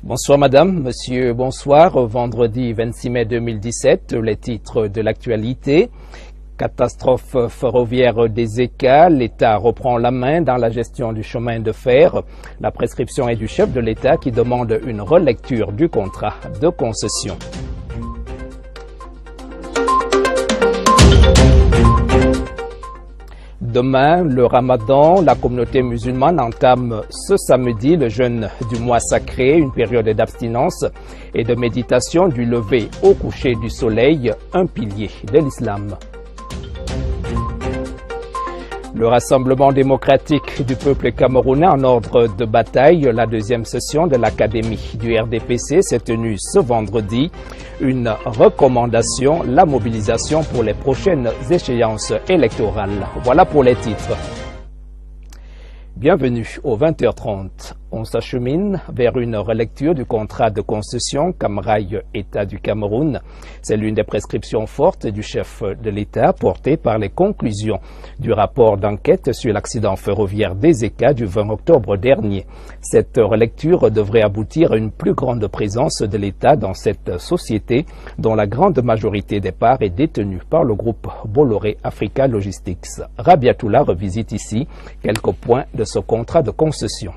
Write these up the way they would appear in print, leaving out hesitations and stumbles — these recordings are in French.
Bonsoir madame, monsieur, bonsoir. Vendredi 26 mai 2017, les titres de l'actualité. Catastrophe ferroviaire des ECA, l'État reprend la main dans la gestion du chemin de fer. La prescription est du chef de l'État qui demande une relecture du contrat de concession. Demain, le Ramadan, la communauté musulmane entame ce samedi le jeûne du mois sacré, une période d'abstinence et de méditation du lever au coucher du soleil, un pilier de l'islam. Le Rassemblement démocratique du peuple camerounais en ordre de bataille, la deuxième session de l'Académie du RDPC s'est tenue ce vendredi. Une recommandation, la mobilisation pour les prochaines échéances électorales. Voilà pour les titres. Bienvenue au 20h30. On s'achemine vers une relecture du contrat de concession Camrail État du Cameroun. C'est l'une des prescriptions fortes du chef de l'État portée par les conclusions du rapport d'enquête sur l'accident ferroviaire des ECA du 20 octobre dernier. Cette relecture devrait aboutir à une plus grande présence de l'État dans cette société dont la grande majorité des parts est détenue par le groupe Bolloré Africa Logistics. Rabiatoula revisite ici quelques points de ce contrat de concession.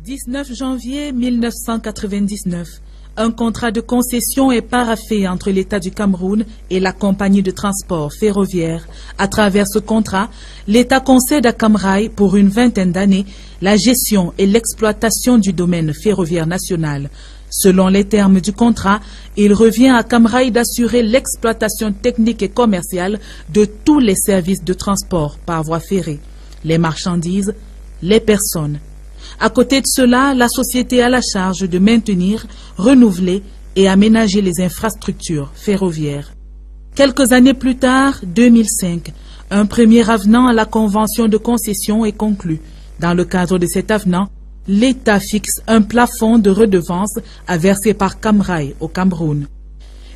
19 janvier 1999, un contrat de concession est paraphé entre l'État du Cameroun et la compagnie de transport ferroviaire. À travers ce contrat, l'État concède à Camrail pour une vingtaine d'années la gestion et l'exploitation du domaine ferroviaire national. Selon les termes du contrat, il revient à Camrail d'assurer l'exploitation technique et commerciale de tous les services de transport par voie ferrée, les marchandises, les personnes. À côté de cela, la société a la charge de maintenir, renouveler et aménager les infrastructures ferroviaires. Quelques années plus tard, 2005, un premier avenant à la convention de concession est conclu. Dans le cadre de cet avenant, l'État fixe un plafond de redevances à verser par Camrail au Cameroun.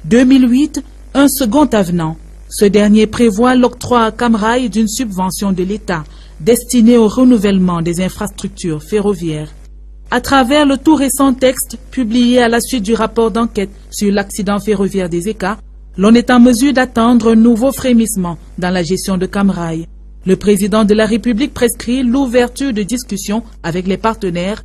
2008, un second avenant. Ce dernier prévoit l'octroi à Camrail d'une subvention de l'État destinée au renouvellement des infrastructures ferroviaires. À travers le tout récent texte publié à la suite du rapport d'enquête sur l'accident ferroviaire des ECA, l'on est en mesure d'attendre un nouveau frémissement dans la gestion de Camrail. Le président de la République prescrit l'ouverture de discussions avec les partenaires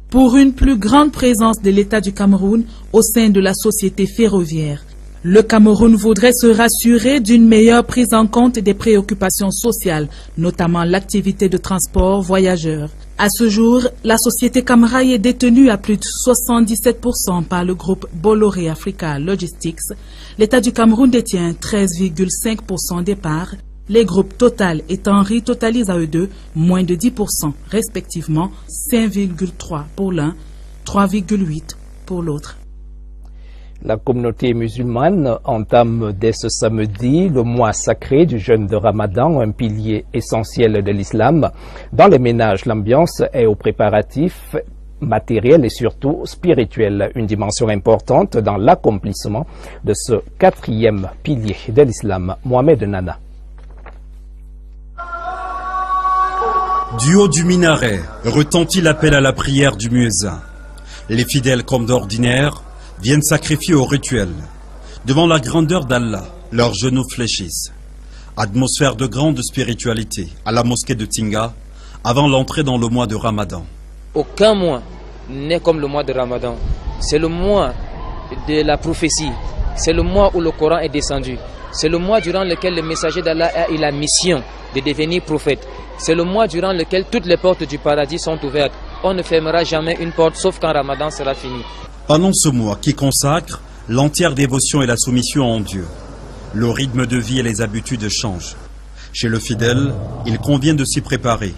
pour une plus grande présence de l'État du Cameroun au sein de la société ferroviaire. Le Cameroun voudrait se rassurer d'une meilleure prise en compte des préoccupations sociales, notamment l'activité de transport voyageurs. À ce jour, la société Camrail est détenue à plus de 77% par le groupe Bolloré Africa Logistics. L'État du Cameroun détient 13,5% des parts. Les groupes Total et Tenri totalisent à eux deux moins de 10%, respectivement 5,3% pour l'un, 3,8% pour l'autre. La communauté musulmane entame dès ce samedi le mois sacré du jeûne de Ramadan, un pilier essentiel de l'islam. Dans les ménages, l'ambiance est aux préparatifs matériels et surtout spirituels, une dimension importante dans l'accomplissement de ce quatrième pilier de l'islam. Mohamed Nana. Du haut du minaret retentit l'appel à la prière du muezzin. Les fidèles, comme d'ordinaire, viennent sacrifier au rituel. Devant la grandeur d'Allah, leurs genoux fléchissent. Atmosphère de grande spiritualité à la mosquée de Tinga avant l'entrée dans le mois de Ramadan. Aucun mois n'est comme le mois de Ramadan. C'est le mois de la prophétie. C'est le mois où le Coran est descendu. C'est le mois durant lequel le messager d'Allah a eu la mission de devenir prophète. C'est le mois durant lequel toutes les portes du paradis sont ouvertes. On ne fermera jamais une porte sauf quand Ramadan sera fini. Pendant ce mois qui consacre l'entière dévotion et la soumission en Dieu, le rythme de vie et les habitudes changent. Chez le fidèle, il convient de s'y préparer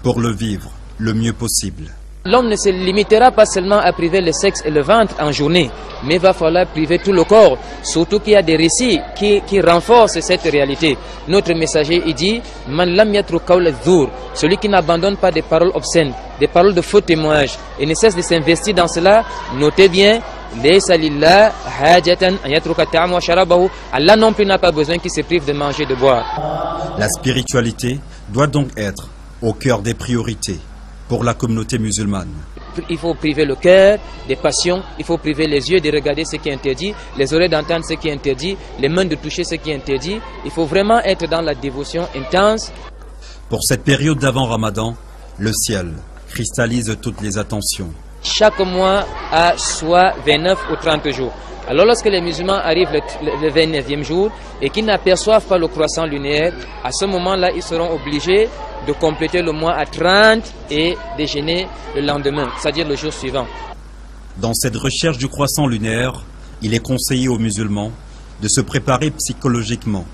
pour le vivre le mieux possible. L'homme ne se limitera pas seulement à priver le sexe et le ventre en journée, mais il va falloir priver tout le corps, surtout qu'il y a des récits qui renforcent cette réalité. Notre messager, il dit « Man lam yatru qawla dhour » celui qui n'abandonne pas des paroles obscènes, des paroles de faux témoignages, et ne cesse de s'investir dans cela. Notez bien, Allah non plus n'a pas besoin qu'il se prive de manger et de boire. La spiritualité doit donc être au cœur des priorités pour la communauté musulmane. il faut priver le cœur des passions, il faut priver les yeux de regarder ce qui est interdit, les oreilles d'entendre ce qui est interdit, les mains de toucher ce qui est interdit. Il faut vraiment être dans la dévotion intense. Pour cette période d'avant Ramadan, le ciel cristallise toutes les attentions. Chaque mois a soit 29 ou 30 jours. Alors lorsque les musulmans arrivent le 29e jour et qu'ils n'aperçoivent pas le croissant lunaire, à ce moment-là, ils seront obligés de compléter le mois à 30 et de jeûner le lendemain, c'est-à-dire le jour suivant. Dans cette recherche du croissant lunaire, il est conseillé aux musulmans de se préparer psychologiquement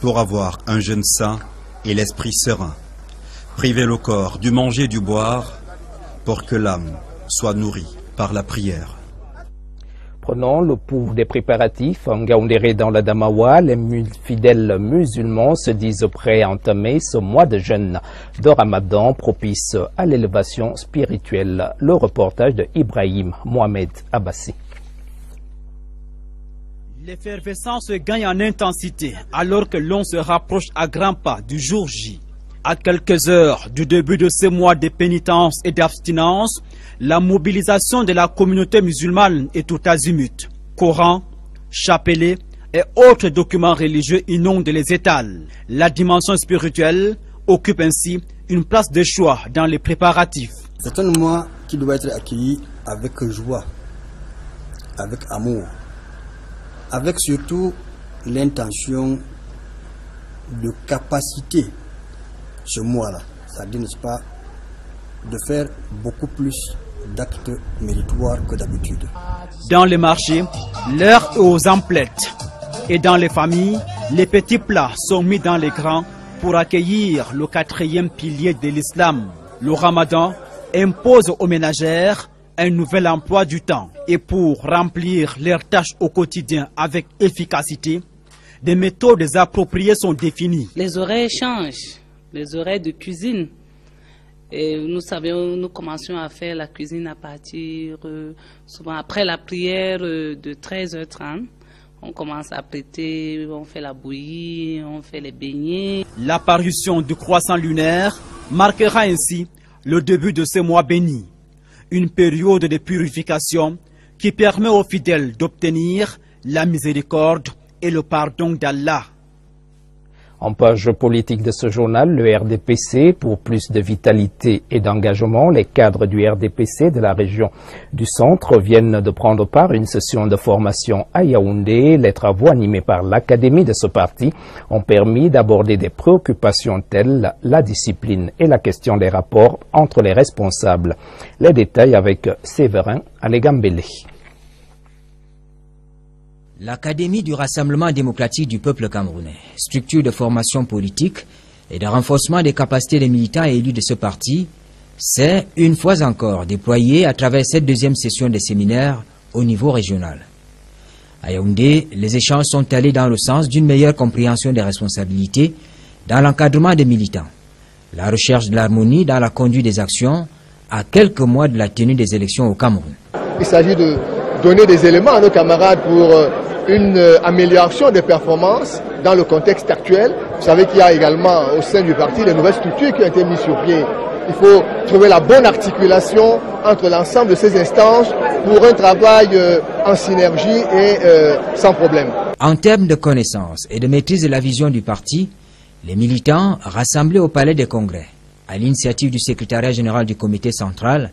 pour avoir un jeûne sain et l'esprit serein. Priver le corps du manger et du boire pour que l'âme soit nourrie par la prière. Prenons le pouls des préparatifs. En Ngaoundéré, dans la Damawa, les fidèles musulmans se disent prêts à entamer ce mois de jeûne de Ramadan propice à l'élévation spirituelle. Le reportage de Ibrahim Mohamed Abbassi. L'effervescence gagne en intensité alors que l'on se rapproche à grands pas du jour J. À quelques heures du début de ce mois de pénitence et d'abstinence, la mobilisation de la communauté musulmane est tout azimut. Coran, chapelet et autres documents religieux inondent les étals. La dimension spirituelle occupe ainsi une place de choix dans les préparatifs. C'est un mois qui doit être accueilli avec joie, avec amour, avec surtout l'intention de capacité ce mois-là, c'est-à-dire, n'est-ce pas, de faire beaucoup plus d'actes méritoires que d'habitude. Dans les marchés, l'heure est aux emplettes. Et dans les familles, les petits plats sont mis dans les grands pour accueillir le 4e pilier de l'islam. Le Ramadan impose aux ménagères un nouvel emploi du temps. Et pour remplir leurs tâches au quotidien avec efficacité, des méthodes appropriées sont définies. Les horaires changent. Les horaires de cuisine. Et nous commençons à faire la cuisine à partir, souvent après la prière de 13h30. On commence à prêter, on fait la bouillie, on fait les beignets. L'apparition du croissant lunaire marquera ainsi le début de ce mois béni. Une période de purification qui permet aux fidèles d'obtenir la miséricorde et le pardon d'Allah. En page politique de ce journal, le RDPC, pour plus de vitalité et d'engagement, les cadres du RDPC de la région du centre viennent de prendre part à une session de formation à Yaoundé. Les travaux animés par l'académie de ce parti ont permis d'aborder des préoccupations telles la discipline et la question des rapports entre les responsables. Les détails avec Séverin Alégambélé. L'Académie du Rassemblement démocratique du peuple camerounais, structure de formation politique et de renforcement des capacités des militants et élus de ce parti, s'est une fois encore déployée à travers cette deuxième session des séminaires au niveau régional. À Yaoundé, les échanges sont allés dans le sens d'une meilleure compréhension des responsabilités dans l'encadrement des militants, la recherche de l'harmonie dans la conduite des actions à quelques mois de la tenue des élections au Cameroun. Il s'agit de donner des éléments à nos camarades pour une amélioration des performances dans le contexte actuel. Vous savez qu'il y a également au sein du parti de nouvelles structures qui ont été mises sur pied. Il faut trouver la bonne articulation entre l'ensemble de ces instances pour un travail en synergie et sans problème. En termes de connaissance et de maîtrise de la vision du parti, les militants rassemblés au Palais des Congrès, à l'initiative du secrétariat général du comité central,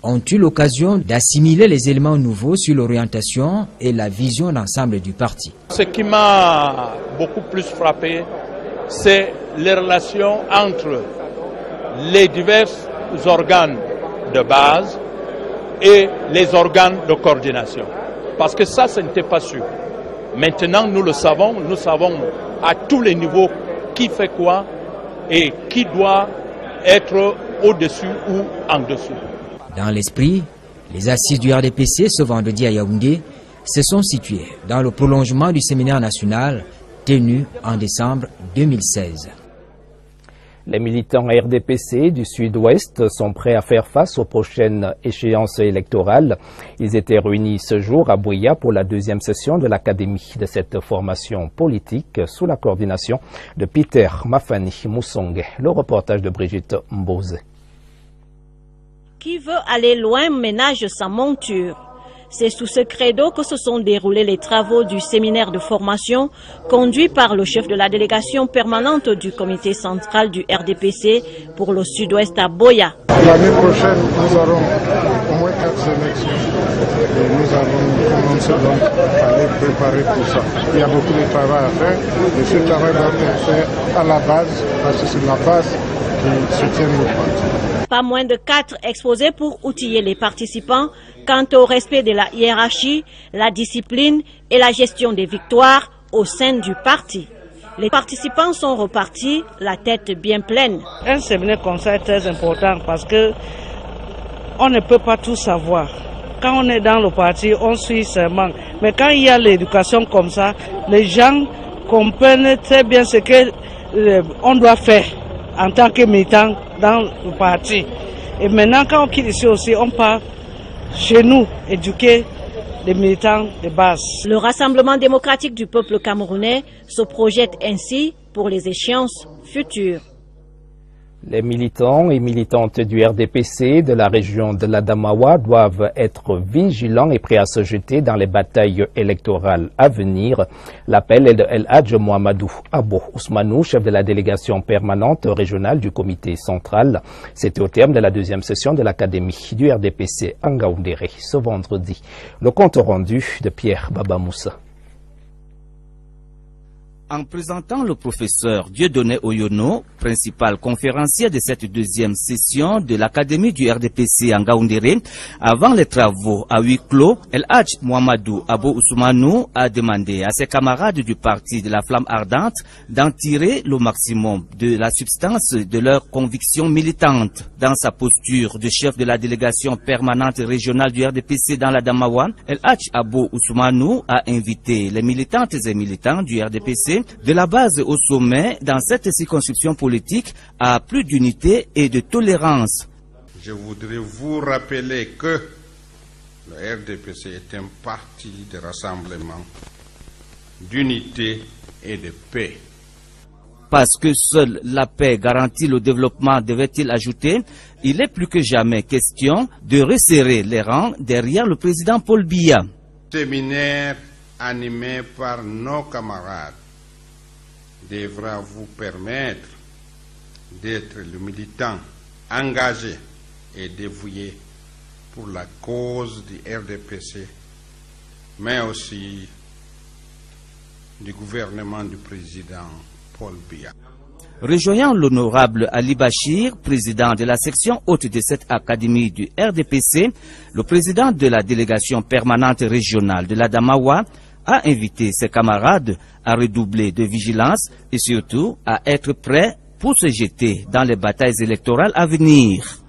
ont eu l'occasion d'assimiler les éléments nouveaux sur l'orientation et la vision d'ensemble du parti. Ce qui m'a beaucoup plus frappé, c'est les relations entre les divers organes de base et les organes de coordination. Parce que ça n'était pas sûr. Maintenant, nous savons à tous les niveaux qui fait quoi et qui doit être au-dessus ou en dessous. Dans l'esprit, les assises du RDPC ce vendredi à Yaoundé se sont situées dans le prolongement du séminaire national tenu en décembre 2016. Les militants RDPC du Sud-Ouest sont prêts à faire face aux prochaines échéances électorales. Ils étaient réunis ce jour à Bouya pour la deuxième session de l'Académie de cette formation politique sous la coordination de Peter Mafani Moussongue. Le reportage de Brigitte Mbose. Qui veut aller loin ménage sa monture. C'est sous ce credo que se sont déroulés les travaux du séminaire de formation conduit par le chef de la délégation permanente du comité central du RDPC pour le sud-ouest à Boya. L'année prochaine, nous aurons au moins 4 élections. Et nous avons commencé donc à aller préparer tout ça. Il y a beaucoup de travail à faire et ce travail doit être fait à la base parce que c'est la base qui soutient le parti. Pas moins de 4 exposés pour outiller les participants quant au respect de la hiérarchie, la discipline et la gestion des victoires au sein du parti. Les participants sont repartis, la tête bien pleine. Un séminaire comme ça est très important parce que on ne peut pas tout savoir. Quand on est dans le parti, on suit seulement. Mais quand il y a l'éducation comme ça, les gens comprennent très bien ce qu'on doit faire en tant que militant dans le parti. Et maintenant, quand on quitte ici aussi, on part chez nous éduquer les militants de base. Le Rassemblement démocratique du peuple camerounais se projette ainsi pour les échéances futures. Les militants et militantes du RDPC de la région de l'Adamawa doivent être vigilants et prêts à se jeter dans les batailles électorales à venir. L'appel est de El Hadj Mohamedou Abo Ousmanou, chef de la délégation permanente régionale du comité central. C'était au terme de la deuxième session de l'Académie du RDPC à Ngaoundéré ce vendredi. Le compte rendu de Pierre Babamoussa. En présentant le professeur Dieudonné Oyono, principal conférencier de cette deuxième session de l'Académie du RDPC en Ngaoundéré, avant les travaux à huis clos, El Hadj Mohamedou Abo Ousmanou a demandé à ses camarades du parti de la Flamme Ardente d'en tirer le maximum de la substance de leurs convictions militantes. Dans sa posture de chef de la délégation permanente régionale du RDPC dans l'Adamawa, El Hadj Abo Ousmanou a invité les militantes et militants du RDPC de la base au sommet dans cette circonscription politique à plus d'unité et de tolérance. Je voudrais vous rappeler que le RDPC est un parti de rassemblement, d'unité et de paix. Parce que seule la paix garantit le développement, devait-il ajouter, il est plus que jamais question de resserrer les rangs derrière le président Paul Biya. Séminaire animé par nos camarades devra vous permettre d'être le militant engagé et dévoué pour la cause du RDPC, mais aussi du gouvernement du président Paul Biya. Rejoignant l'honorable Ali Bachir, président de la section haute de cette académie du RDPC, le président de la délégation permanente régionale de l'Adamawa a invité ses camarades à redoubler de vigilance et surtout à être prêts pour se jeter dans les batailles électorales à venir.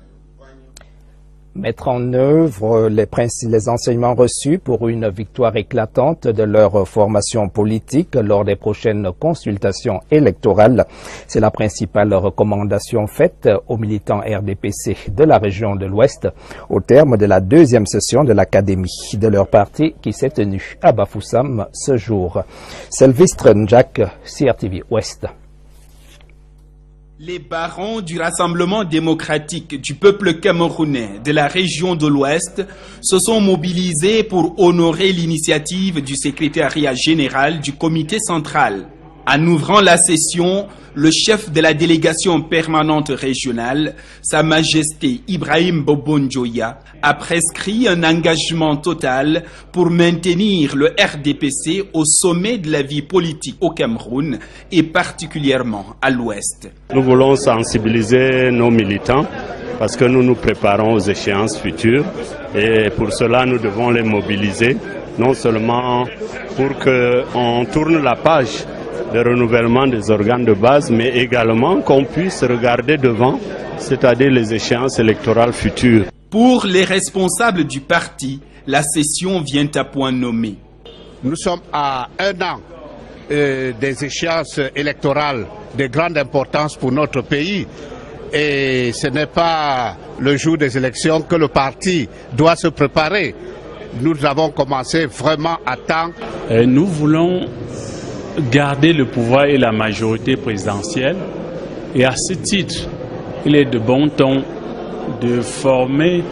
Mettre en œuvre les enseignements reçus pour une victoire éclatante de leur formation politique lors des prochaines consultations électorales. C'est la principale recommandation faite aux militants RDPC de la région de l'Ouest au terme de la deuxième session de l'Académie de leur parti qui s'est tenue à Bafoussam ce jour. Sylvestre Njak, CRTV Ouest. Les barons du Rassemblement démocratique du peuple camerounais de la région de l'Ouest se sont mobilisés pour honorer l'initiative du secrétariat général du comité central. En ouvrant la session, le chef de la délégation permanente régionale, Sa Majesté Ibrahim Bobondjoya, a prescrit un engagement total pour maintenir le RDPC au sommet de la vie politique au Cameroun et particulièrement à l'Ouest. Nous voulons sensibiliser nos militants parce que nous nous préparons aux échéances futures et pour cela nous devons les mobiliser, non seulement pour qu'on tourne la page le renouvellement des organes de base, mais également qu'on puisse regarder devant, c'est-à-dire les échéances électorales futures. Pour les responsables du parti, la session vient à point nommé. Nous sommes à un an des échéances électorales de grande importance pour notre pays et ce n'est pas le jour des élections que le parti doit se préparer. Nous avons commencé vraiment à temps. Nous voulons garder le pouvoir et la majorité présidentielle et à ce titre, il est de bon ton de former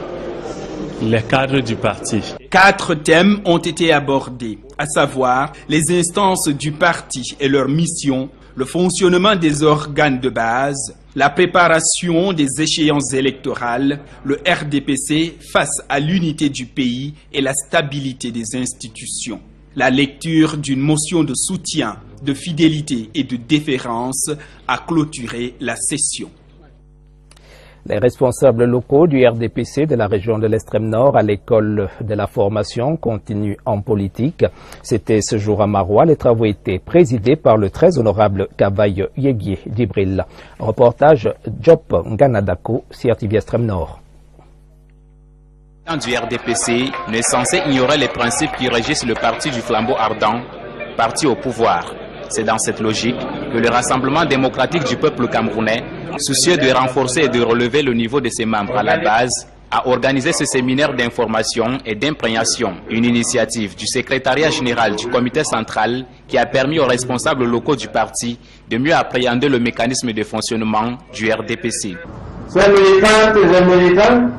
les cadres du parti. 4 thèmes ont été abordés, à savoir les instances du parti et leur mission, le fonctionnement des organes de base, la préparation des échéances électorales, le RDPC face à l'unité du pays et la stabilité des institutions. La lecture d'une motion de soutien, de fidélité et de déférence a clôturé la session. Les responsables locaux du RDPC de la région de l'extrême nord à l'école de la formation continue en politique. C'était ce jour à Marois. Les travaux étaient présidés par le très honorable Kavaï Yéguié Djibril. Reportage Diop Nganadako, CRTV Extrême Nord. Du RDPC n'est censé ignorer les principes qui régissent le parti du flambeau ardent, parti au pouvoir. C'est dans cette logique que le Rassemblement démocratique du peuple camerounais, soucieux de renforcer et de relever le niveau de ses membres à la base, a organisé ce séminaire d'information et d'imprégnation, une initiative du secrétariat général du comité central qui a permis aux responsables locaux du parti de mieux appréhender le mécanisme de fonctionnement du RDPC. Ces militantes et militants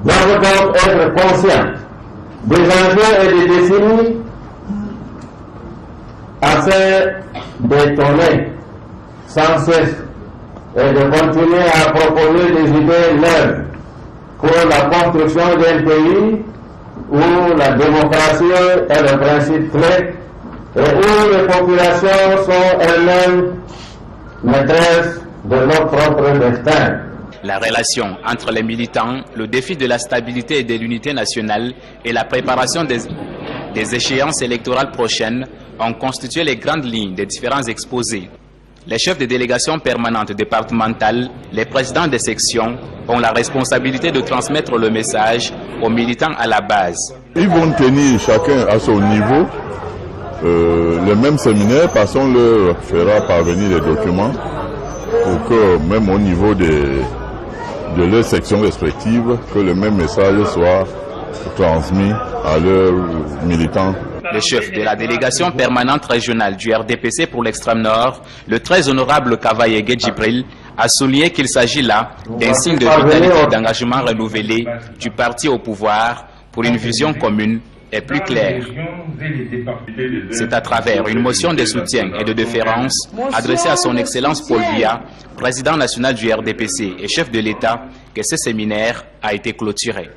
doivent donc être conscients des enjeux et des décennies afin d'étonner sans cesse et de continuer à proposer des idées neuves pour la construction d'un pays où la démocratie est le principe clé et où les populations sont elles-mêmes maîtresses de leur propre destin. La relation entre les militants, le défi de la stabilité et de l'unité nationale et la préparation des échéances électorales prochaines ont constitué les grandes lignes des différents exposés. Les chefs de délégation permanentes départementales, les présidents des sections ont la responsabilité de transmettre le message aux militants à la base. Ils vont tenir chacun à son niveau le même séminaire parce qu'on leur fera parvenir les documents pour que même au niveau de leurs sections respectives, que le même message soit transmis à leurs militants. Le chef de la délégation permanente régionale du RDPC pour l'extrême nord, le très honorable Kavaï Yéguié Djibril, a souligné qu'il s'agit là d'un signe de vitalité et d'engagement renouvelé du parti au pouvoir pour une vision commune et plus claire. C'est à travers une motion de soutien et de déférence adressée à son Excellence Paul Biya, président national du RDPC et chef de l'État, que ce séminaire a été clôturé.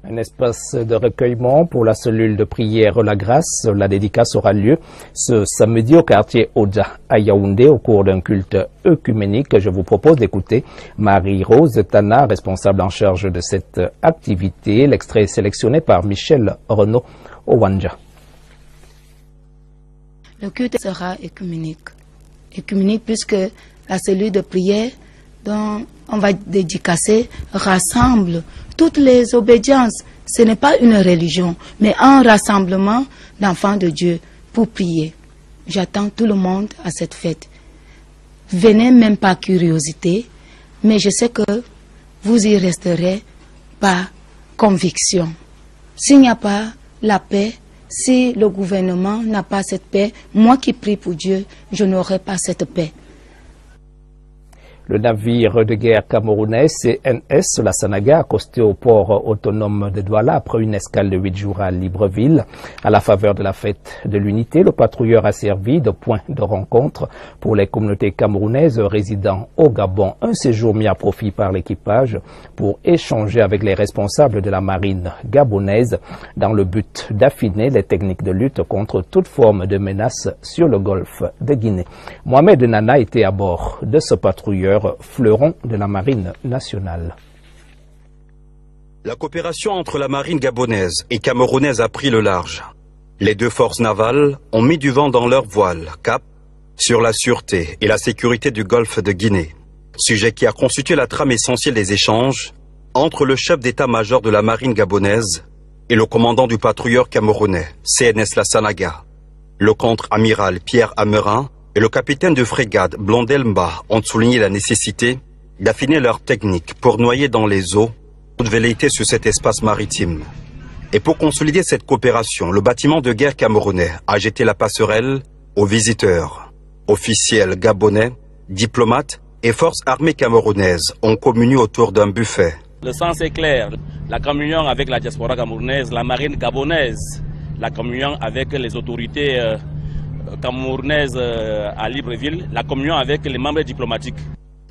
Un espace de recueillement pour la cellule de prière La Grâce. La dédicace aura lieu ce samedi au quartier Oja à Yaoundé au cours d'un culte œcuménique. Je vous propose d'écouter Marie-Rose Tana, responsable en charge de cette activité. L'extrait est sélectionné par Michel Renaud Owanja. Le culte sera œcuménique. Œcuménique puisque la cellule de prière dont on va dédicacer rassemble toutes les obédiences. Ce n'est pas une religion, mais un rassemblement d'enfants de Dieu pour prier. J'attends tout le monde à cette fête. Venez même par curiosité, mais je sais que vous y resterez par conviction. S'il n'y a pas la paix, si le gouvernement n'a pas cette paix, moi qui prie pour Dieu, je n'aurai pas cette paix. Le navire de guerre camerounais CNS La Sanaga a accosté au port autonome de Douala après une escale de 8 jours à Libreville. À la faveur de la fête de l'unité, le patrouilleur a servi de point de rencontre pour les communautés camerounaises résidant au Gabon. Un séjour mis à profit par l'équipage pour échanger avec les responsables de la marine gabonaise dans le but d'affiner les techniques de lutte contre toute forme de menace sur le golfe de Guinée. Mohamed Nana était à bord de ce patrouilleur, fleuron de la marine nationale. La coopération entre la marine gabonaise et camerounaise a pris le large. Les deux forces navales ont mis du vent dans leurs voiles, cap sur la sûreté et la sécurité du golfe de Guinée, sujet qui a constitué la trame essentielle des échanges entre le chef d'état-major de la marine gabonaise et le commandant du patrouilleur camerounais, CNS La Sanaga. Le contre-amiral Pierre Amerin et le capitaine de frégate Blondel Mba ont souligné la nécessité d'affiner leur technique pour noyer dans les eaux toute velléité sur cet espace maritime. Et pour consolider cette coopération, le bâtiment de guerre camerounais a jeté la passerelle aux visiteurs, officiels gabonais, diplomates et forces armées camerounaises ont communié autour d'un buffet. Le sens est clair, la communion avec la diaspora camerounaise, la marine gabonaise, la communion avec les autorités camerounaises à Libreville, la communion avec les membres diplomatiques.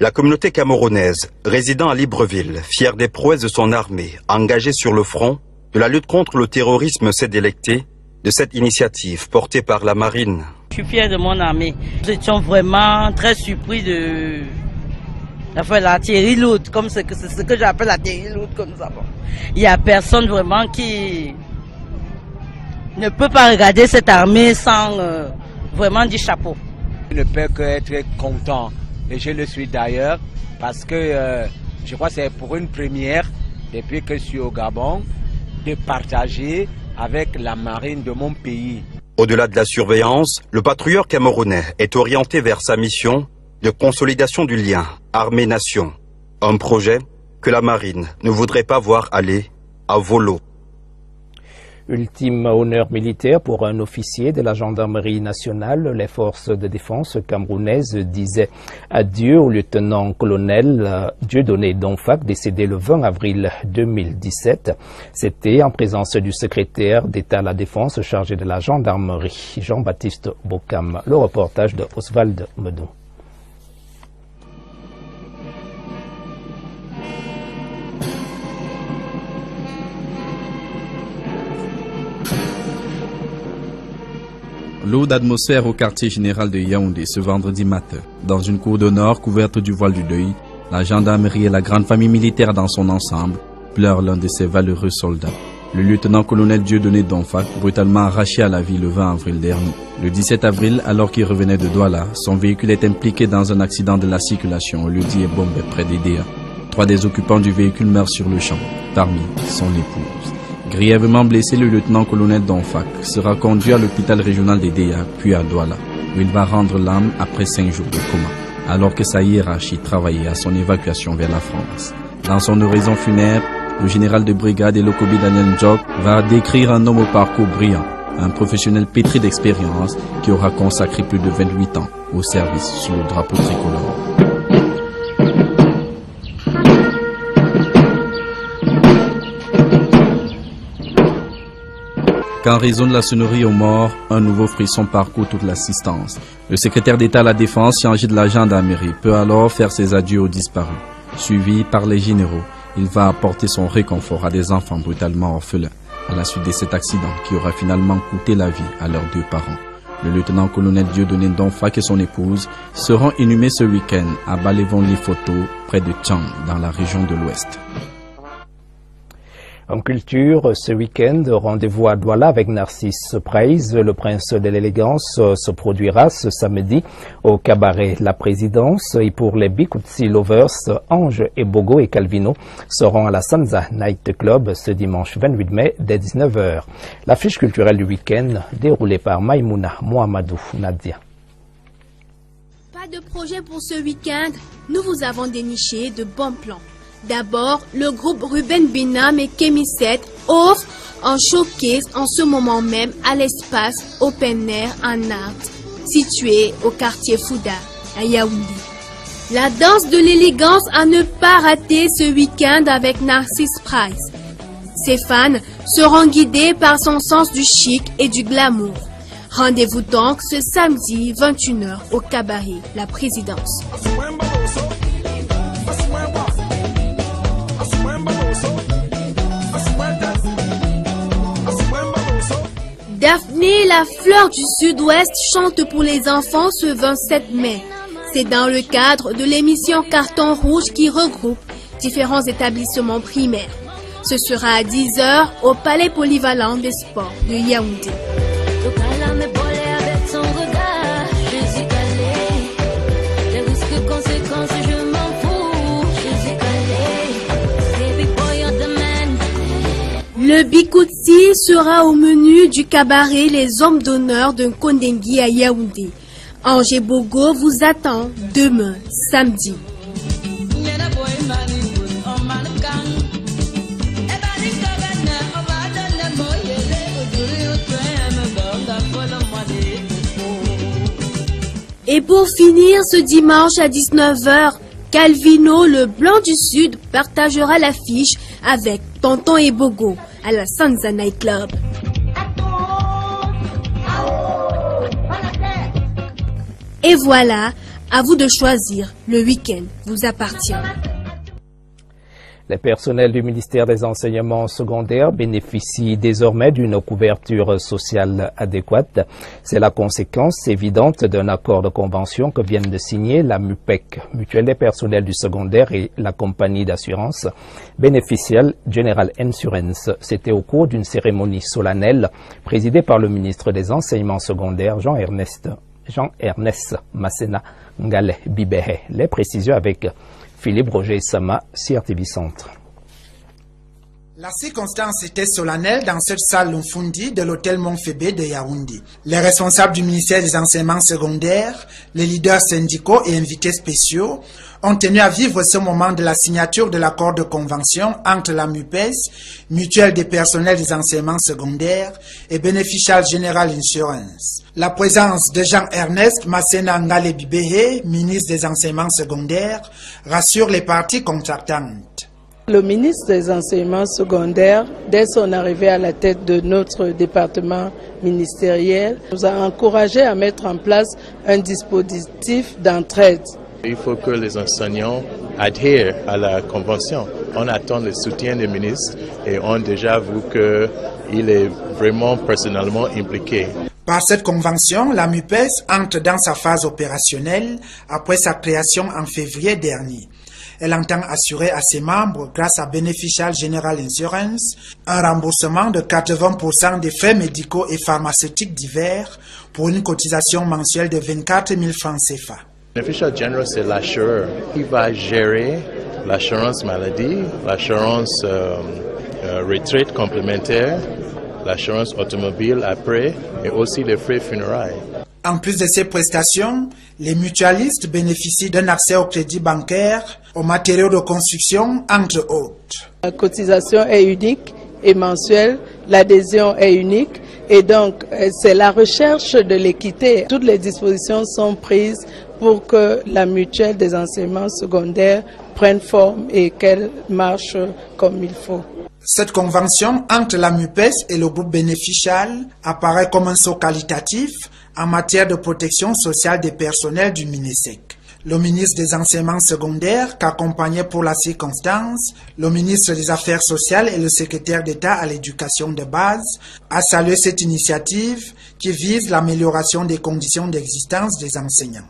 La communauté camerounaise, résidant à Libreville, fière des prouesses de son armée, engagée sur le front de la lutte contre le terrorisme, s'est délectée de cette initiative portée par la marine. Je suis fier de mon armée. Nous étions vraiment très surpris de l'artillerie lourde, comme c'est ce que j'appelle l'artillerie lourde comme ça. Il n'y a personne vraiment qui ne peut pas regarder cette armée sans vraiment du chapeau. Je ne peux qu'être content, et je le suis d'ailleurs, parce que je crois que c'est pour une première, depuis que je suis au Gabon, de partager avec la marine de mon pays. Au-delà de la surveillance, le patrouilleur camerounais est orienté vers sa mission de consolidation du lien armée-nation. Un projet que la marine ne voudrait pas voir aller à volo. Ultime honneur militaire pour un officier de la gendarmerie nationale. Les forces de défense camerounaises disaient adieu au lieutenant-colonel Dieudonné Donfac, décédé le 20 avril 2017. C'était en présence du secrétaire d'État à la Défense chargé de la gendarmerie, Jean-Baptiste Bokam. Le reportage de Oswald Medon. L'eau d'atmosphère au quartier général de Yaoundé ce vendredi matin. Dans une cour d'honneur couverte du voile du deuil, la gendarmerie et la grande famille militaire dans son ensemble pleurent l'un de ces valeureux soldats. Le lieutenant-colonel Dieudonné Donfac, brutalement arraché à la vie le 20 avril dernier. Le 17 avril, alors qu'il revenait de Douala, son véhicule est impliqué dans un accident de la circulation au lieu-dit Bombé près d'Edea. 3 des occupants du véhicule meurent sur le champ, parmi son épouse. Grièvement blessé, le lieutenant-colonel Donfac sera conduit à l'hôpital régional d'Edea, puis à Douala, où il va rendre l'âme après 5 jours de coma, alors que sa hiérarchie travaillait à son évacuation vers la France. Dans son oraison funèbre, le général de brigade Elokobi Daniel Ndjok va décrire un homme au parcours brillant, un professionnel pétri d'expérience qui aura consacré plus de 28 ans au service sous le drapeau tricolore. Quand résonne la sonnerie aux morts, un nouveau frisson parcourt toute l'assistance. Le secrétaire d'État à la Défense, chargé de la gendarmerie, peut alors faire ses adieux aux disparus. Suivi par les généraux, il va apporter son réconfort à des enfants brutalement orphelins, à la suite de cet accident qui aura finalement coûté la vie à leurs 2 parents. Le lieutenant-colonel Dieudonné Donfac et son épouse seront inhumés ce week-end à Balévon-Lifoto, près de Tchang, dans la région de l'Ouest. En culture, ce week-end, rendez-vous à Douala avec Narcisse Praise. Le prince de l'élégance se produira ce samedi au cabaret La Présidence. Et pour les Bikutsi Lovers, Ange et Bogo et Calvino seront à la Sanza Night Club ce dimanche 28 mai dès 19h. L'affiche culturelle du week-end déroulée par Maïmouna Mohamedou Nadia. Pas de projet pour ce week-end, nous vous avons déniché de bons plans. D'abord, le groupe Ruben Binam et Kemi 7 offre un showcase en ce moment même à l'espace Open Air en Art, situé au quartier Fouda, à Yaoundé. La danse de l'élégance à ne pas rater ce week-end avec Narcisse Price. Ses fans seront guidés par son sens du chic et du glamour. Rendez-vous donc ce samedi 21h au cabaret La Présidence. Daphné, la fleur du Sud-Ouest, chante pour les enfants ce 27 mai. C'est dans le cadre de l'émission Carton Rouge qui regroupe différents établissements primaires. Ce sera à 10h au Palais Polyvalent des Sports de Yaoundé. Le Bikutsi sera au menu du cabaret Les Hommes d'honneur d'un Kondengui à Yaoundé. Ange Bogo vous attend demain, samedi. Et pour finir, ce dimanche à 19h, Calvino, le blanc du Sud, partagera l'affiche avec Tonton et Bogo à la Sansa Night Club. Et voilà, à vous de choisir, le week-end vous appartient. Les personnels du ministère des Enseignements secondaires bénéficient désormais d'une couverture sociale adéquate. C'est la conséquence évidente d'un accord de convention que viennent de signer la MUPEC, Mutuelle des personnels du secondaire, et la compagnie d'assurance bénéficielle General Insurance. C'était au cours d'une cérémonie solennelle présidée par le ministre des Enseignements secondaires, Jean-Ernest Masséna Ngale Bibehe. Les précisions avec Philippe Roger Sama, CRTV Centre. La circonstance était solennelle dans cette salle Lumfundi de l'hôtel Montfébé de Yaoundé. Les responsables du ministère des Enseignements secondaires, les leaders syndicaux et invités spéciaux ont tenu à vivre ce moment de la signature de l'accord de convention entre la MUPES, Mutuelle des personnels des enseignements secondaires, et Beneficial General Insurance. La présence de Jean-Ernest Masséna Ngale Bibehe, ministre des enseignements secondaires, rassure les parties contractantes. Le ministre des Enseignements secondaires, dès son arrivée à la tête de notre département ministériel, nous a encouragés à mettre en place un dispositif d'entraide. Il faut que les enseignants adhèrent à la convention. On attend le soutien des ministres et on a déjà vu qu'il est vraiment personnellement impliqué. Par cette convention, la MUPES entre dans sa phase opérationnelle après sa création en février dernier. Elle entend assurer à ses membres, grâce à Beneficial General Insurance, un remboursement de 80% des frais médicaux et pharmaceutiques divers pour une cotisation mensuelle de 24 000 francs CFA. Beneficial General, c'est l'assureur. Il va gérer l'assurance maladie, l'assurance retraite complémentaire, l'assurance automobile après et aussi les frais funérailles. En plus de ces prestations, les mutualistes bénéficient d'un accès au crédit bancaire, aux matériaux de construction, entre autres. La cotisation est unique et mensuelle, l'adhésion est unique et donc c'est la recherche de l'équité. Toutes les dispositions sont prises pour que la mutuelle des enseignements secondaires prenne forme et qu'elle marche comme il faut. Cette convention entre la MUPES et le groupe Beneficial apparaît comme un saut qualitatif en matière de protection sociale des personnels du MINESEC. Le ministre des Enseignements secondaires, qu'accompagnait pour la circonstance le ministre des Affaires sociales et le secrétaire d'État à l'éducation de base, a salué cette initiative qui vise l'amélioration des conditions d'existence des enseignants.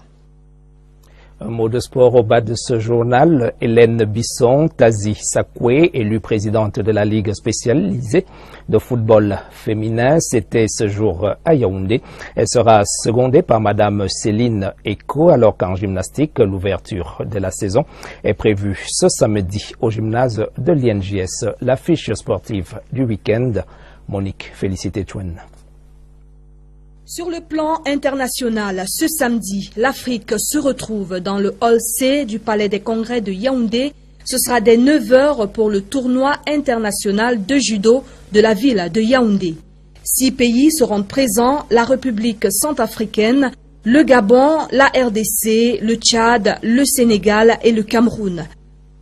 Un mot de sport au bas de ce journal. Hélène Bisson-Tazi Sakwe, élue présidente de la Ligue spécialisée de football féminin, c'était ce jour à Yaoundé. Elle sera secondée par Madame Céline Eko, alors qu'en gymnastique, l'ouverture de la saison est prévue ce samedi au gymnase de l'INJS. L'affiche sportive du week-end, Monique Félicité-Chouenne. Sur le plan international, ce samedi, l'Afrique se retrouve dans le hall C du Palais des Congrès de Yaoundé. Ce sera dès 9h pour le tournoi international de judo de la ville de Yaoundé. 6 pays seront présents, la République centrafricaine, le Gabon, la RDC, le Tchad, le Sénégal et le Cameroun.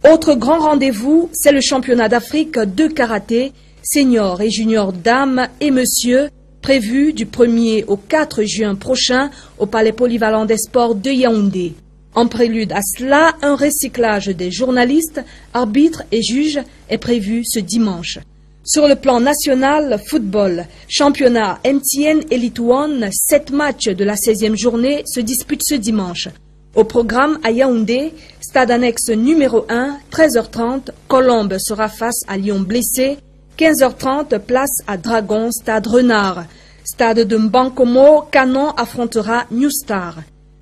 Autre grand rendez-vous, c'est le championnat d'Afrique de karaté, senior et junior dames et messieurs, prévu du 1er au 4 juin prochain au Palais polyvalent des sports de Yaoundé. En prélude à cela, un recyclage des journalistes, arbitres et juges est prévu ce dimanche. Sur le plan national, football, championnat MTN Elite One, 7 matchs de la 16e journée se disputent ce dimanche. Au programme à Yaoundé, stade annexe numéro 1, 13h30, Colombe sera face à Lyon blessé, 15h30, place à Dragon, stade Renard. Stade de Mbankomo, Canon affrontera New Star.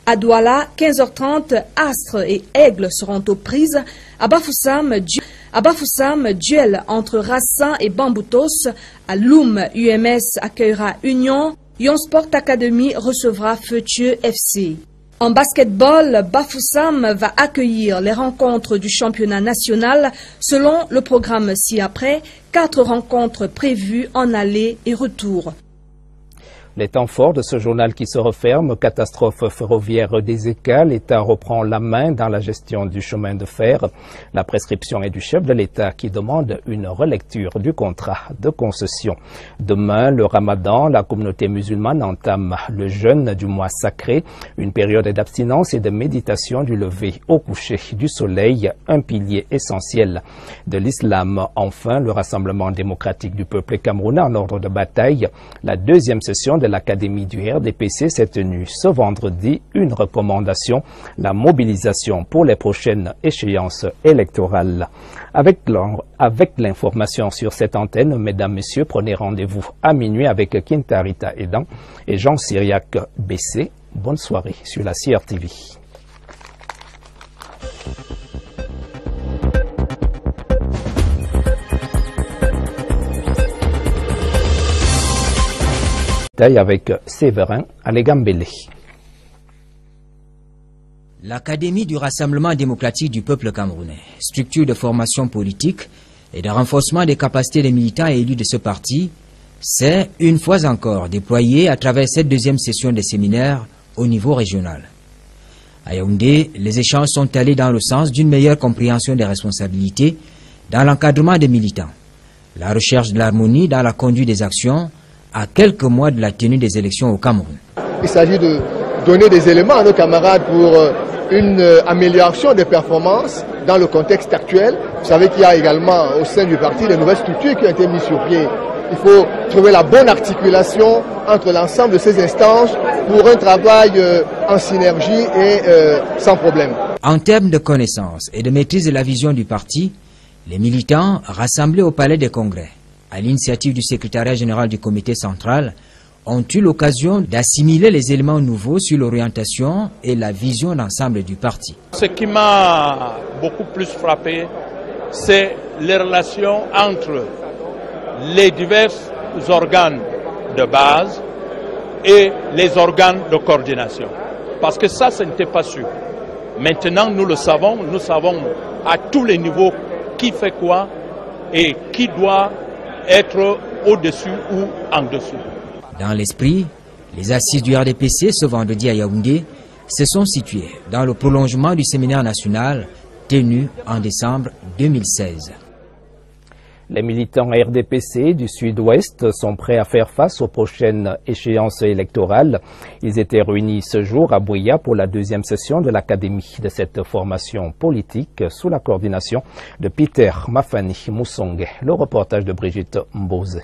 À Douala, 15h30, Astre et Aigle seront aux prises. À Bafoussam, duel entre Rassin et Bamboutos. À Loum, UMS accueillera Union. Yon Sport Academy recevra Feutieux FC. En basketball, Bafoussam va accueillir les rencontres du championnat national selon le programme ci-après. 4 rencontres prévues en aller et retour. Les temps forts de ce journal qui se referme, catastrophe ferroviaire des Écas, l'État reprend la main dans la gestion du chemin de fer. La prescription est du chef de l'État qui demande une relecture du contrat de concession. Demain, le Ramadan, la communauté musulmane entame le jeûne du mois sacré, une période d'abstinence et de méditation du lever au coucher du soleil, un pilier essentiel de l'islam. Enfin, le Rassemblement démocratique du peuple camerounais en ordre de bataille, la deuxième session de l'Académie du RDPC s'est tenue ce vendredi. Une recommandation, la mobilisation pour les prochaines échéances électorales. Avec l'information sur cette antenne, mesdames, messieurs, prenez rendez-vous à minuit avec Kintarita Edan et Jean Syriac BC. Bonne soirée sur la CRTV. Avec Séverin Alégambélé. L'Académie du Rassemblement démocratique du peuple camerounais, structure de formation politique et de renforcement des capacités des militants et élus de ce parti, s'est une fois encore déployée à travers cette deuxième session des séminaires au niveau régional. À Yaoundé, les échanges sont allés dans le sens d'une meilleure compréhension des responsabilités dans l'encadrement des militants, la recherche de l'harmonie dans la conduite des actions à quelques mois de la tenue des élections au Cameroun. Il s'agit de donner des éléments à nos camarades pour une amélioration des performances dans le contexte actuel. Vous savez qu'il y a également au sein du parti de nouvelles structures qui ont été mises sur pied. Il faut trouver la bonne articulation entre l'ensemble de ces instances pour un travail en synergie et sans problème. En termes de connaissance et de maîtrise de la vision du parti, les militants rassemblés au Palais des Congrès, à l'initiative du secrétariat général du comité central, ont eu l'occasion d'assimiler les éléments nouveaux sur l'orientation et la vision d'ensemble du parti. Ce qui m'a beaucoup plus frappé, c'est les relations entre les divers organes de base et les organes de coordination. Parce que ça, ce n'était pas sûr. Maintenant, nous le savons, nous savons à tous les niveaux qui fait quoi et qui doit être au-dessus ou en dessous. Dans l'esprit, les assises du RDPC ce vendredi à Yaoundé se sont situées dans le prolongement du séminaire national tenu en décembre 2016. Les militants RDPC du Sud-Ouest sont prêts à faire face aux prochaines échéances électorales. Ils étaient réunis ce jour à Bouya pour la deuxième session de l'Académie de cette formation politique sous la coordination de Peter Mafani Moussongue. Le reportage de Brigitte Mbose.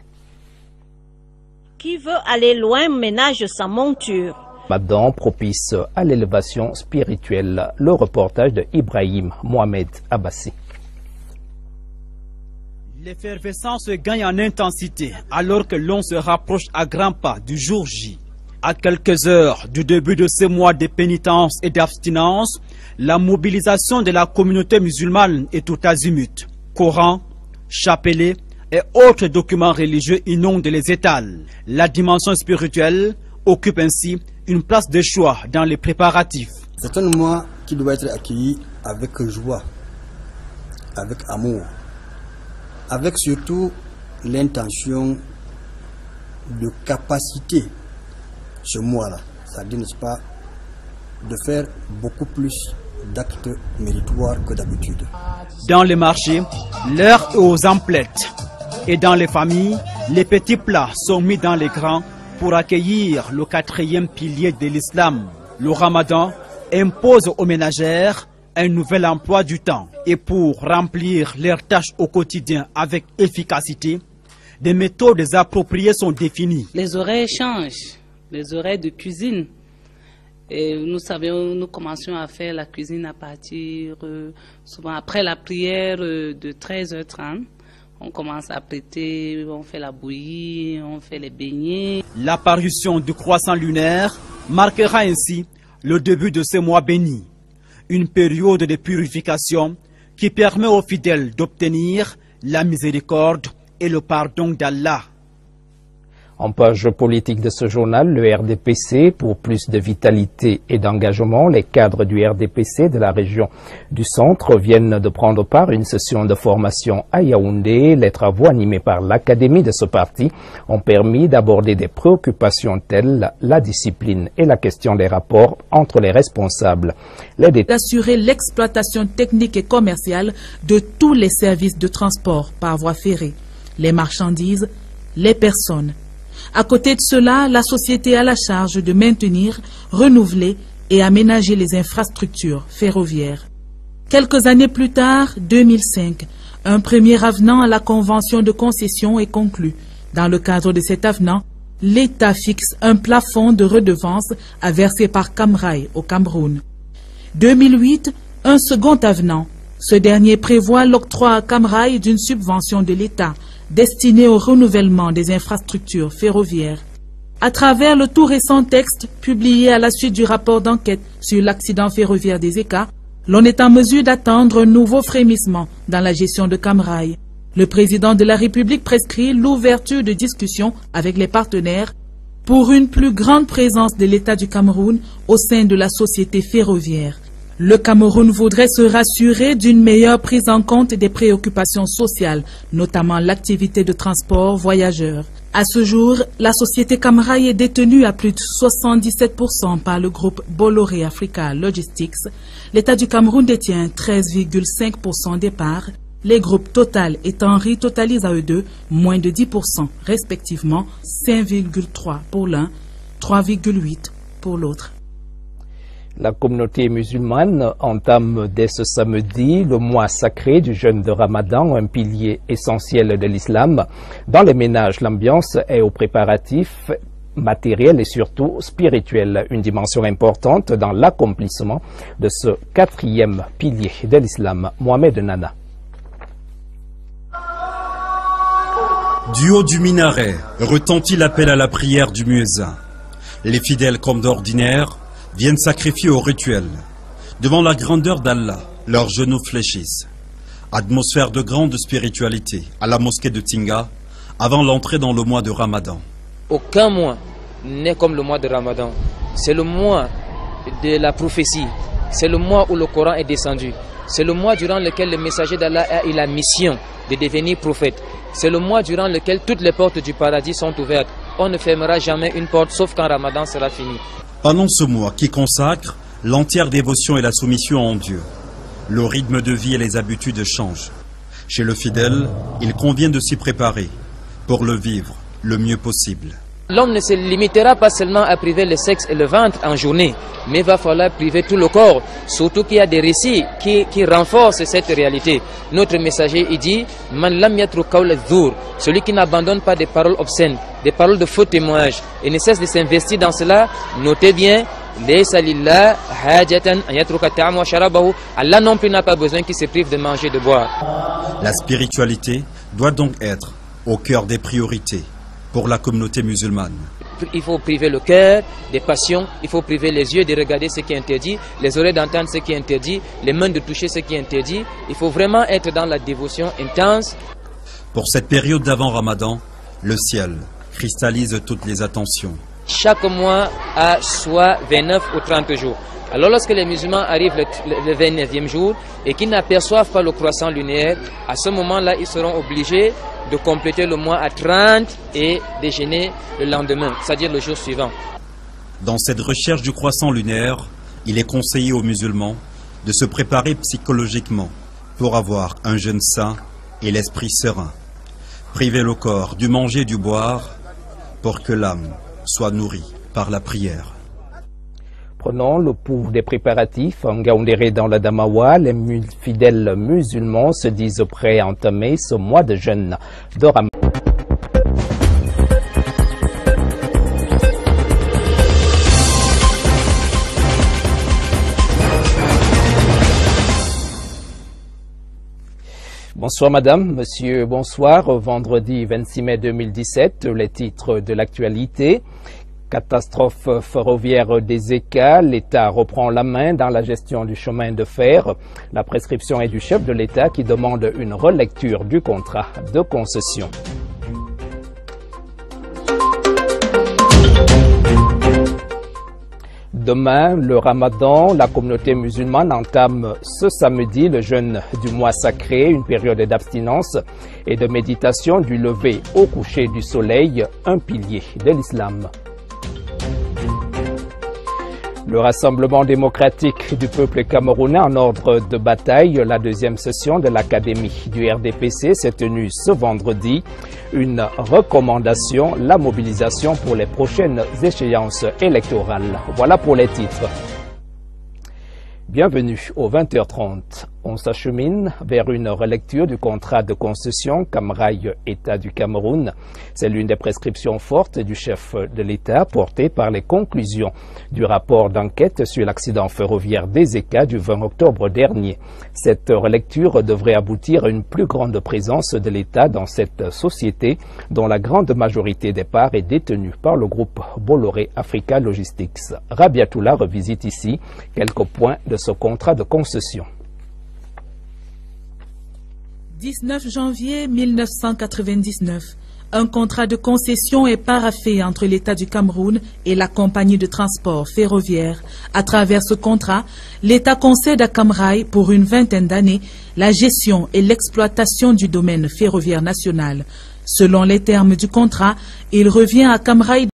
Qui veut aller loin ménage sa monture. Ramadan propice à l'élévation spirituelle. Le reportage de Ibrahim Mohamed Abbassi. L'effervescence gagne en intensité alors que l'on se rapproche à grands pas du jour J. À quelques heures du début de ce mois de pénitence et d'abstinence, la mobilisation de la communauté musulmane est tout azimut. Coran, chapelet et autres documents religieux inondent les étals. La dimension spirituelle occupe ainsi une place de choix dans les préparatifs. C'est un mois qui doit être accueilli avec joie, avec amour, avec surtout l'intention de capaciter ce mois-là, c'est-à-dire, n'est-ce pas, de faire beaucoup plus d'actes méritoires que d'habitude. Dans les marchés, l'heure est aux emplettes. Et dans les familles, les petits plats sont mis dans les grands pour accueillir le quatrième pilier de l'islam. Le Ramadan impose aux ménagères un nouvel emploi du temps. Et pour remplir leurs tâches au quotidien avec efficacité, des méthodes appropriées sont définies. Les horaires changent, les horaires de cuisine. Et nous commençons à faire la cuisine à partir, souvent après la prière de 13h30. On commence à prêter, on fait la bouillie, on fait les beignets. L'apparition du croissant lunaire marquera ainsi le début de ce mois béni. Une période de purification qui permet aux fidèles d'obtenir la miséricorde et le pardon d'Allah. En page politique de ce journal, le RDPC, pour plus de vitalité et d'engagement, les cadres du RDPC de la région du centre viennent de prendre part à une session de formation à Yaoundé. Les travaux animés par l'académie de ce parti ont permis d'aborder des préoccupations telles la discipline et la question des rapports entre les responsables. D'assurer l'exploitation technique et commerciale de tous les services de transport par voie ferrée, les marchandises, les personnes. À côté de cela, la société a la charge de maintenir, renouveler et aménager les infrastructures ferroviaires. Quelques années plus tard, 2005, un premier avenant à la convention de concession est conclu. Dans le cadre de cet avenant, l'État fixe un plafond de redevances à verser par Camrail au Cameroun. 2008, un second avenant. Ce dernier prévoit l'octroi à Camrail d'une subvention de l'État destinée au renouvellement des infrastructures ferroviaires. À travers le tout récent texte publié à la suite du rapport d'enquête sur l'accident ferroviaire des ECA, l'on est en mesure d'attendre un nouveau frémissement dans la gestion de Camrail. Le président de la République prescrit l'ouverture de discussions avec les partenaires pour une plus grande présence de l'État du Cameroun au sein de la société ferroviaire. Le Cameroun voudrait se rassurer d'une meilleure prise en compte des préoccupations sociales, notamment l'activité de transport voyageurs. À ce jour, la société Camrail est détenue à plus de 77% par le groupe Bolloré Africa Logistics. L'État du Cameroun détient 13,5% des parts. Les groupes Total et Tenri totalisent à eux deux moins de 10%, respectivement 5,3% pour l'un, 3,8% pour l'autre. La communauté musulmane entame dès ce samedi le mois sacré du jeûne de Ramadan, un pilier essentiel de l'islam. Dans les ménages, l'ambiance est aux préparatifs matériels et surtout spirituels, une dimension importante dans l'accomplissement de ce quatrième pilier de l'islam. Mohamed Nana. Du haut du minaret retentit l'appel à la prière du muezzin. Les fidèles, comme d'ordinaire, viennent sacrifier au rituel. Devant la grandeur d'Allah, leurs genoux fléchissent. Atmosphère de grande spiritualité à la mosquée de Tinga avant l'entrée dans le mois de Ramadan. Aucun mois n'est comme le mois de Ramadan. C'est le mois de la prophétie. C'est le mois où le Coran est descendu. C'est le mois durant lequel le messager d'Allah a eu la mission de devenir prophète. C'est le mois durant lequel toutes les portes du paradis sont ouvertes. On ne fermera jamais une porte sauf quand Ramadan sera fini. Pendant ce mois qui consacre l'entière dévotion et la soumission en Dieu, le rythme de vie et les habitudes changent. Chez le fidèle, il convient de s'y préparer pour le vivre le mieux possible. L'homme ne se limitera pas seulement à priver le sexe et le ventre en journée, mais il va falloir priver tout le corps, surtout qu'il y a des récits qui renforcent cette réalité. Notre messager, il dit « Man lam yatru qawla dhur » celui qui n'abandonne pas des paroles obscènes, des paroles de faux témoignages, et ne cesse de s'investir dans cela, notez bien, Allah non plus n'a pas besoin qu'il se prive de manger et de boire. La spiritualité doit donc être au cœur des priorités pour la communauté musulmane. Il faut priver le cœur des passions, il faut priver les yeux de regarder ce qui est interdit, les oreilles d'entendre ce qui est interdit, les mains de toucher ce qui est interdit. Il faut vraiment être dans la dévotion intense. Pour cette période d'avant Ramadan, le ciel cristallise toutes les attentions. Chaque mois a soit 29 ou 30 jours. Alors lorsque les musulmans arrivent le 29e jour et qu'ils n'aperçoivent pas le croissant lunaire, à ce moment-là, ils seront obligés de compléter le mois à 30 et déjeuner le lendemain, c'est-à-dire le jour suivant. Dans cette recherche du croissant lunaire, il est conseillé aux musulmans de se préparer psychologiquement pour avoir un jeûne sain et l'esprit serein. Priver le corps du manger et du boire pour que l'âme soit nourrie par la prière. Prenons le pouls des préparatifs. En Ngaoundéré dans la Damawa, les fidèles musulmans se disent prêts à entamer ce mois de jeûne de Ramadan. Bonsoir madame, monsieur, bonsoir. Vendredi 26 mai 2017, les titres de l'actualité. Catastrophe ferroviaire des ECA, l'État reprend la main dans la gestion du chemin de fer. La prescription est du chef de l'État qui demande une relecture du contrat de concession. lendemain, le Ramadan, la communauté musulmane entame ce samedi le jeûne du mois sacré, une période d'abstinence et de méditation du lever au coucher du soleil, un pilier de l'islam. Le Rassemblement démocratique du peuple camerounais en ordre de bataille, la deuxième session de l'Académie du RDPC s'est tenue ce vendredi. Une recommandation, la mobilisation pour les prochaines échéances électorales. Voilà pour les titres. Bienvenue au 20h30. On s'achemine vers une relecture du contrat de concession Camrail-État du Cameroun. C'est l'une des prescriptions fortes du chef de l'État portée par les conclusions du rapport d'enquête sur l'accident ferroviaire d'Ezeka du 20 octobre dernier. Cette relecture devrait aboutir à une plus grande présence de l'État dans cette société dont la grande majorité des parts est détenue par le groupe Bolloré Africa Logistics. Rabiatoula revisite ici quelques points de ce contrat de concession. 19 janvier 1999, un contrat de concession est paraphé entre l'État du Cameroun et la compagnie de transport ferroviaire. À travers ce contrat, l'État concède à Camrail pour une vingtaine d'années la gestion et l'exploitation du domaine ferroviaire national. Selon les termes du contrat, il revient à Camrail